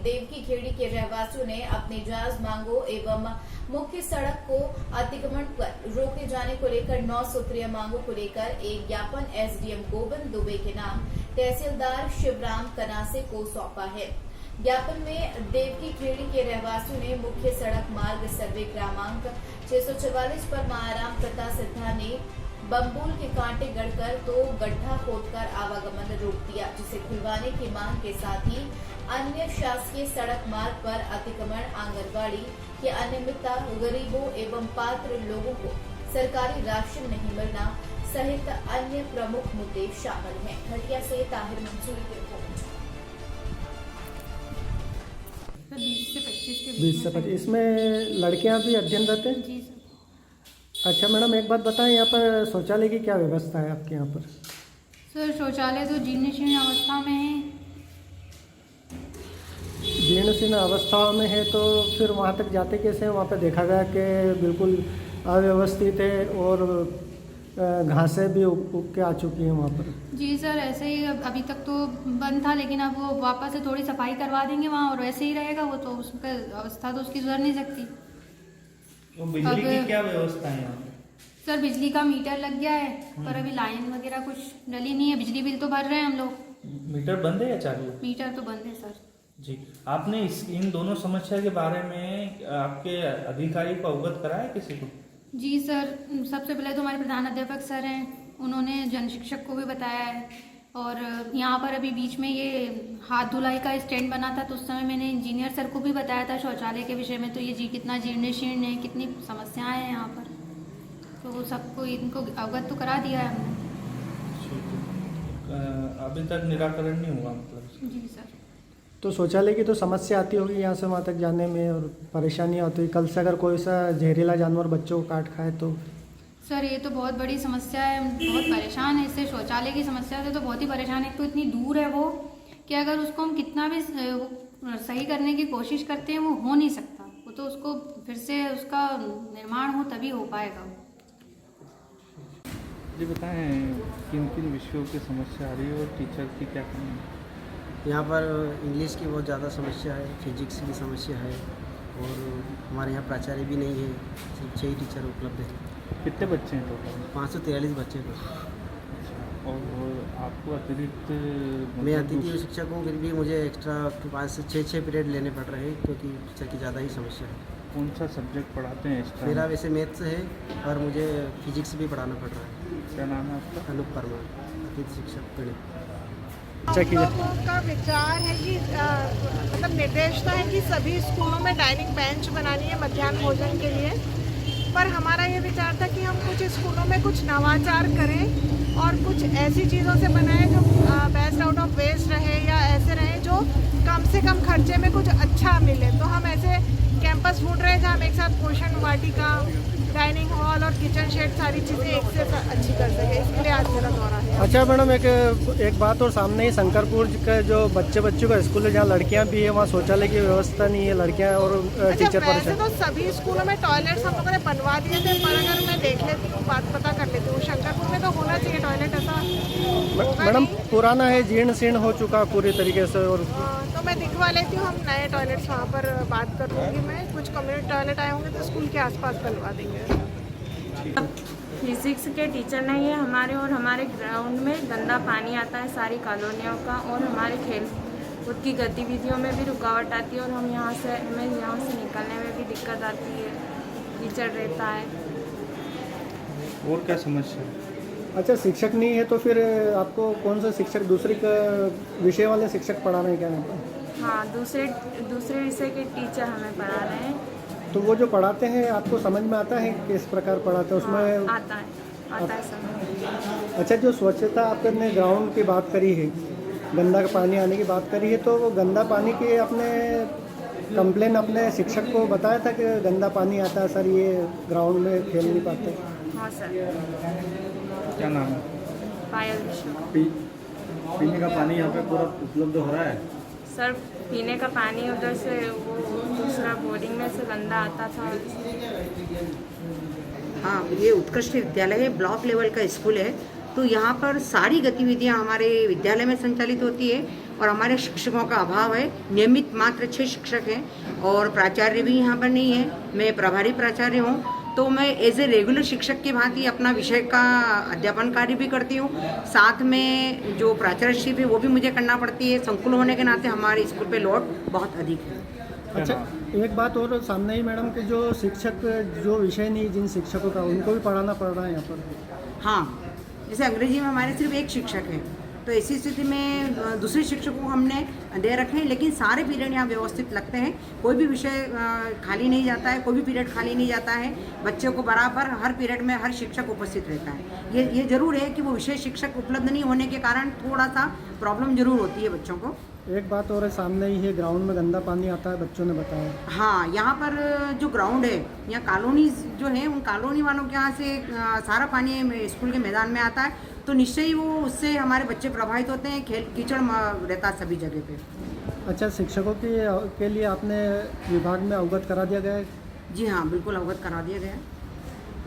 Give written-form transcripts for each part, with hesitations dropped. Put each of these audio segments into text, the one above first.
देवकी खेड़ी के रहवासियों ने अपनी जायज मांगों एवं मुख्य सड़क को अतिक्रमण पर रोके जाने को लेकर 9 सूत्रीय मांगों को लेकर एक ज्ञापन एसडीएम गोविंद दुबे के नाम तहसीलदार शिवराम कनासे को सौंपा है। ज्ञापन में देवकी खेड़ी के रहवासियों ने मुख्य सड़क मार्ग सर्वे क्रमांक 644 पर महाराम तथा सिद्धा ने बम्बूल के कांटे गड़कर तो गड्ढा खोदकर आवागमन रोक दिया, जिसे खुलवाने की मांग के साथ ही अन्य शासकीय सड़क मार्ग पर अतिक्रमण, आंगनबाड़ी की अनियमितता, गरीबों एवं पात्र लोगों को सरकारी राशन नहीं मिलना सहित अन्य प्रमुख मुद्दे शामिल हैं। हटिया से ताहिर मंसूरी की रिपोर्ट। 20 से 25 इसमें लड़कियां भी अध्ययनरत हैं? जी सर। अच्छा मैडम, एक बात बताएं, यहाँ पर शौचालय की क्या व्यवस्था है आपके यहाँ पर? सर शौचालय तो जीर्ण शीर्ण अवस्था में है। जीर्ण शीर्ण अवस्था में है तो फिर वहाँ तक जाते कैसे हैं? वहाँ पर देखा गया कि बिल्कुल अव्यवस्थित है और घासें भी उग के आ चुकी हैं वहाँ पर। जी सर, ऐसे ही अभी तक तो बंद था, लेकिन अब वो वापस से थोड़ी सफाई करवा देंगे वहाँ और वैसे ही रहेगा वो, तो उसका अवस्था तो उसकी सुधर नहीं सकती। तो बिजली की क्या व्यवस्था है यहाँ पे? सर बिजली का मीटर लग गया है पर अभी लाइन वगैरह कुछ डली नहीं है। बिजली बिल तो भर रहे हैं हम लोग। मीटर बंद है या चालू है? मीटर तो बंद है सर। जी, आपने इन दोनों समस्या के बारे में आपके अधिकारी को अवगत कराया किसी को? जी सर, सबसे पहले तो हमारे प्रधान अध्यापक सर हैं, उन्होंने जन शिक्षक को भी बताया है। और यहाँ पर अभी बीच में ये हाथ धुलाई का स्टैंड बना था, तो उस समय मैंने इंजीनियर सर को भी बताया था शौचालय के विषय में। तो ये जी कितना जीर्ण शीर्ण है, कितनी समस्याएं हैं यहाँ पर, तो वो सबको इनको अवगत तो करा दिया है हमने। अभी तक निराकरण नहीं हुआ मतलब? जी सर। तो शौचालय की तो समस्या आती होगी यहाँ से वहाँ तक जाने में और परेशानी आती है। कल से अगर कोई सा जहरीला जानवर बच्चों को काट खाए तो? सर ये तो बहुत बड़ी समस्या है, बहुत परेशान है इससे। शौचालय की समस्या से तो बहुत ही परेशान है। एक तो इतनी दूर है वो कि अगर उसको हम कितना भी सही करने की कोशिश करते हैं वो हो नहीं सकता। वो तो उसको फिर से उसका निर्माण हो तभी हो पाएगा। जी बताएं, किन किन विषयों की समस्या आ रही है और टीचर की क्या कमी है? यहाँ पर इंग्लिश की बहुत ज़्यादा समस्या है, फिजिक्स की समस्या है और हमारे यहाँ प्राचार्य भी नहीं है, सिर्फ 6 ही टीचर उपलब्ध हैं। कितने बच्चे हैं टोटल? 543 बच्चे को। और आपको अतिरिक्त मैं अतिथि शिक्षक हूँ, फिर भी मुझे एक्स्ट्रा 5 से 6 पीरियड लेने पड़ रहे हैं क्योंकि टीचर की ज़्यादा ही समस्या है। कौन सा सब्जेक्ट पढ़ाते हैं एक्स्ट्रा? मेरा वैसे मैथ्स है और मुझे फिजिक्स भी पढ़ाना पड़ रहा है। क्या नाम है आपका? अनूप परमार, अतिथि शिक्षक गणित। हम लोगों का विचार है कि मतलब निर्देशता है कि सभी स्कूलों में डाइनिंग बेंच बनानी है मध्याह्न भोजन के लिए। पर हमारा ये विचार था कि हम कुछ स्कूलों में कुछ नवाचार करें और कुछ ऐसी चीज़ों से बनाएं जो बेस्ट आउट ऑफ वेस्ट रहे या ऐसे रहे जो कम से कम खर्चे में कुछ अच्छा मिले। तो हम ऐसे कैंपस ढूंढ रहे हैं जहाँ हम एक साथ पोषण वाटिका, डाइनिंग हॉल और किचन शेड सारी चीज़ें एक से अच्छी कर सके। इसके लिए आज मेरा दौरा है। अच्छा मैडम, एक बात और सामने ही शंकरपुर का जो बच्चों का स्कूल है जहाँ लड़कियाँ भी है, वहाँ शौचालय की व्यवस्था नहीं है, लड़कियाँ और टीचर वैसे परेशान। तो सभी स्कूलों में टॉयलेट्स हम लोगों ने बनवा दिए थे, पर अगर मैं देख लेती हूँ, बात पता कर लेती हूँ, शंकरपुर में तो होना चाहिए टॉयलेट, ऐसा होगा मैडम नहीं। पुराना है, जीर्ण शीर्ण हो चुका पूरी तरीके से। और तो मैं दिखवा लेती हूँ, हम नए टॉयलेट्स वहाँ पर बात कर लूँगी मैं। कुछ कम्युनिटी टॉयलेट आए होंगे तो स्कूल के आसपास बनवा देंगे। फिजिक्स के टीचर नहीं है हमारे, और हमारे ग्राउंड में गंदा पानी आता है सारी कॉलोनियों का, और हमारे खेल कूद की गतिविधियों में भी रुकावट आती है, और हमें यहाँ से निकलने में भी दिक्कत आती है, कीचड़ रहता है। और क्या समस्या है? अच्छा, शिक्षक नहीं है तो फिर आपको कौन सा शिक्षक, दूसरे विषय वाले शिक्षक पढ़ा रहे हैं क्या? नहीं, हाँ, दूसरे विषय के टीचर हमें पढ़ा रहे हैं। तो वो जो पढ़ाते हैं आपको समझ में आता है किस प्रकार पढ़ाते हैं उसमें? हाँ, आता है समझ। अच्छा, जो स्वच्छता आपने ग्राउंड की बात करी है, गंदा पानी आने की बात करी है, तो वो गंदा पानी की आपने कंप्लेन अपने शिक्षक को बताया था कि गंदा पानी आता है सर, ये ग्राउंड में खेल नहीं पाते? हाँ सर। क्या नाम है? पायल विश्व। पीने का पानी यहाँ पे पूरा उपलब्ध हो रहा है? सर पीने का पानी उधर से वो दूसरा बोर्डिंग में से गंदा आता था। हाँ, ये उत्कृष्ट विद्यालय है, ब्लॉक लेवल का स्कूल है, तो यहाँ पर सारी गतिविधियाँ हमारे विद्यालय में संचालित होती है और हमारे शिक्षकों का अभाव है। नियमित मात्र 6 शिक्षक हैं और प्राचार्य भी यहाँ पर नहीं है। मैं प्रभारी प्राचार्य हूँ, तो मैं एज ए रेगुलर शिक्षक की भांति अपना विषय का अध्यापन कार्य भी करती हूँ। साथ में जो प्राचार्यशिप है वो भी मुझे करना पड़ती है। संकुल होने के नाते हमारे स्कूल पे लोड बहुत अधिक है। अच्छा, एक बात और सामने ही मैडम कि जो शिक्षक जो विषय नहीं जिन शिक्षकों का उनको भी पढ़ाना पड़ रहा है यहाँ पर। हाँ, जैसे अंग्रेजी में हमारे सिर्फ एक शिक्षक है, तो ऐसी स्थिति में दूसरे शिक्षकों को हमने दे रखे हैं, लेकिन सारे पीरियड यहाँ व्यवस्थित लगते हैं। कोई भी विषय खाली नहीं जाता है, कोई भी पीरियड खाली नहीं जाता है। बच्चों को बराबर हर पीरियड में हर शिक्षक उपस्थित रहता है। ये जरूर है कि वो विषय शिक्षक उपलब्ध नहीं होने के कारण थोड़ा सा प्रॉब्लम जरूर होती है बच्चों को। एक बात और है, सामने ही है ग्राउंड में गंदा पानी आता है, बच्चों ने बताया। हाँ, यहाँ पर जो ग्राउंड है, यहाँ कॉलोनी जो है, उन कॉलोनी वालों के यहाँ से सारा पानी स्कूल के मैदान में आता है, तो निश्चय ही वो उससे हमारे बच्चे प्रभावित होते हैं। कीचड़ रहता है सभी जगह पे। अच्छा, शिक्षकों के लिए आपने विभाग में अवगत करा दिया गया है? जी हाँ, बिल्कुल अवगत करा दिया गया है।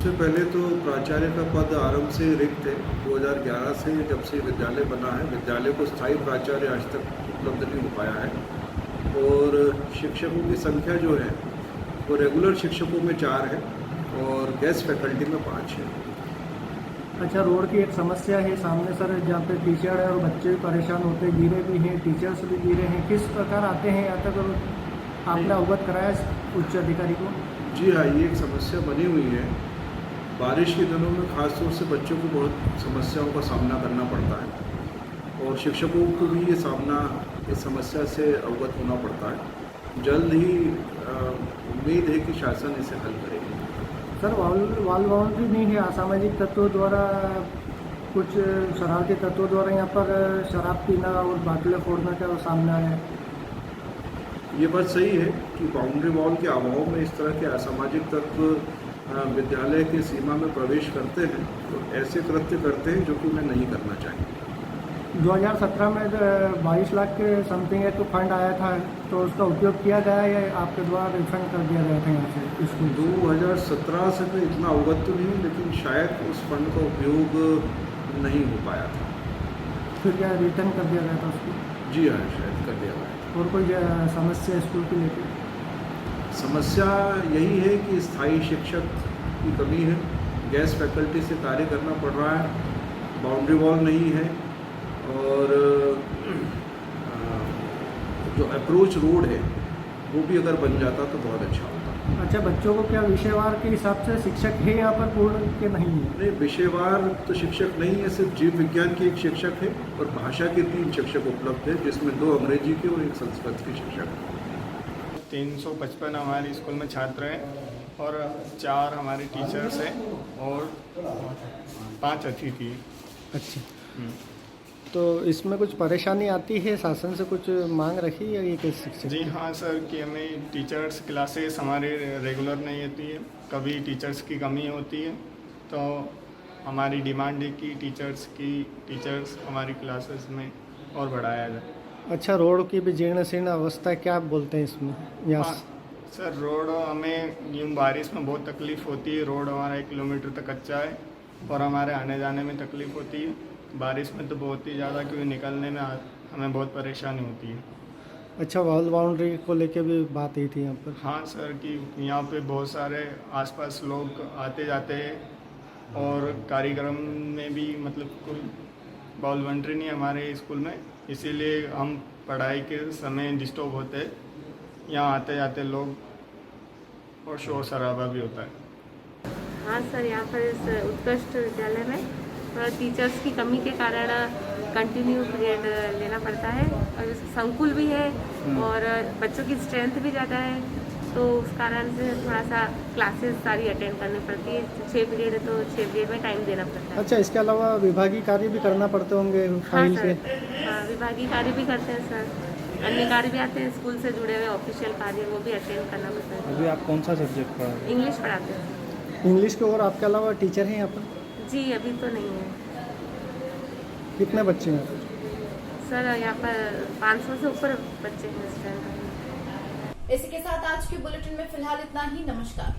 सबसे पहले तो प्राचार्य का पद आरंभ से रिक्त है। 2011 से जब से विद्यालय बना है, विद्यालय को स्थायी प्राचार्य आज तक उपलब्ध नहीं हो पाया है। और शिक्षकों की संख्या जो है वो रेगुलर शिक्षकों में 4 है और गेस्ट फैकल्टी में 5 है। अच्छा, रोड की एक समस्या है सामने सर, जहाँ पे टीचर है और बच्चे भी परेशान होते हैं, गिरे भी हैं, टीचर्स भी गिरे हैं। किस प्रकार आते हैं यहाँ तक, और आपने अवगत कराया उच्च अधिकारी को? जी हाँ, ये एक समस्या बनी हुई है। बारिश के दिनों में खास तौर से बच्चों को बहुत समस्याओं का सामना करना पड़ता है और शिक्षकों को भी ये इस समस्या से अवगत होना पड़ता है। जल्द ही उम्मीद है कि शासन इसे हल करेगी। सर, वाल बाउंड्री नहीं है, असामाजिक तत्वों द्वारा, कुछ शरारती तत्वों द्वारा यहाँ पर शराब पीना और बाटले फोड़ना का सामना है। ये बात सही है कि बाउंड्री वॉल के अभाव में इस तरह के असामाजिक तत्व विद्यालय की सीमा में प्रवेश करते हैं, तो ऐसे कृत्य करते हैं जो कि उन्हें नहीं करना चाहिए। 2017 में 22 लाख के समथिंग एक फंड आया था, तो उसका उपयोग किया गया या आपके द्वारा रिफंड कर दिया गया था यहाँ से स्कूल? 2017 से मैं इतना अवगत तो नहीं, लेकिन शायद उस फंड का उपयोग नहीं हो पाया था। फिर क्या रिटर्न कर दिया गया था उसको? जी हाँ, शायद कर दिया गया। और कोई समस्या स्कूल की लेकर? समस्या यही है कि स्थायी शिक्षक की कमी है, गेस्ट फैकल्टी से कार्य करना पड़ रहा है, बाउंड्री वॉल नहीं है और जो अप्रोच रोड है वो भी अगर बन जाता तो बहुत अच्छा होता। अच्छा, बच्चों को क्या विषयवार के हिसाब से शिक्षक है यहाँ पर पूर्ण के नहीं है? नहीं, विषयवार तो शिक्षक नहीं है, सिर्फ जीव विज्ञान के एक शिक्षक है और भाषा के 3 शिक्षक उपलब्ध है, जिसमें 2 अंग्रेजी के और 1 संस्कृत के शिक्षक है। 355 हमारे स्कूल में छात्र हैं और 4 हमारे टीचर्स हैं और 5 अतिथि हैं। अच्छा, तो इसमें कुछ परेशानी आती है, शासन से कुछ मांग रखी है ये किस शिक्षक? जी हाँ सर, कि हमें टीचर्स क्लासेस हमारे रेगुलर नहीं होती है, कभी टीचर्स की कमी होती है, तो हमारी डिमांड है कि टीचर्स हमारी क्लासेस में और बढ़ाया जाए। अच्छा, रोड की भी जीर्ण शीर्ण अवस्था, क्या आप बोलते हैं इसमें? हाँ सर, रोड हमें यूँ बारिश में बहुत तकलीफ़ होती है। रोड हमारा 1 किलोमीटर तक कच्चा है और हमारे आने जाने में तकलीफ़ होती है। बारिश में तो बहुत ही ज़्यादा, क्योंकि निकलने में हमें बहुत परेशानी होती है। अच्छा, वॉल बाउंड्री को लेके भी बात ही थी यहाँ पर? हाँ सर, कि यहाँ पे बहुत सारे आसपास लोग आते जाते हैं और कार्यक्रम में भी मतलब कोई वॉल बाउंड्री नहीं हमारे स्कूल में, इसीलिए हम पढ़ाई के समय डिस्टर्ब होते हैं। यहाँ आते जाते लोग और शोर शराबा भी होता है। हाँ सर, यहाँ पर इस उत्कृष्ट विद्यालय में थोड़ा टीचर्स की कमी के कारण कंटिन्यू पीरियड लेना पड़ता है और संकुल भी है और बच्चों की स्ट्रेंथ भी ज़्यादा है, तो उस कारण से थोड़ा सा क्लासेस सारी अटेंड करनी पड़ती है। 6 पीरियड है तो 6 पीरियड में टाइम देना पड़ता है। अच्छा, इसके अलावा विभागीय कार्य भी करना पड़ते होंगे फाइल के? हाँ, विभागीय कार्य भी करते हैं सर, अन्य कार्य भी आते हैं, स्कूल से जुड़े हुए ऑफिशियल कार्य वो भी अटेंड करना पड़ता है। अभी आप कौन सा सब्जेक्ट पढ़ा रहे हैं? इंग्लिश पढ़ाते हैं। इंग्लिश के और आपके अलावा टीचर हैं यहाँ पर? जी अभी तो नहीं है। कितने बच्चे हैं सर? यहाँ पर 500 से ऊपर बच्चे हैं इस टाइम। इसी के साथ आज के बुलेटिन में फिलहाल इतना ही। नमस्कार।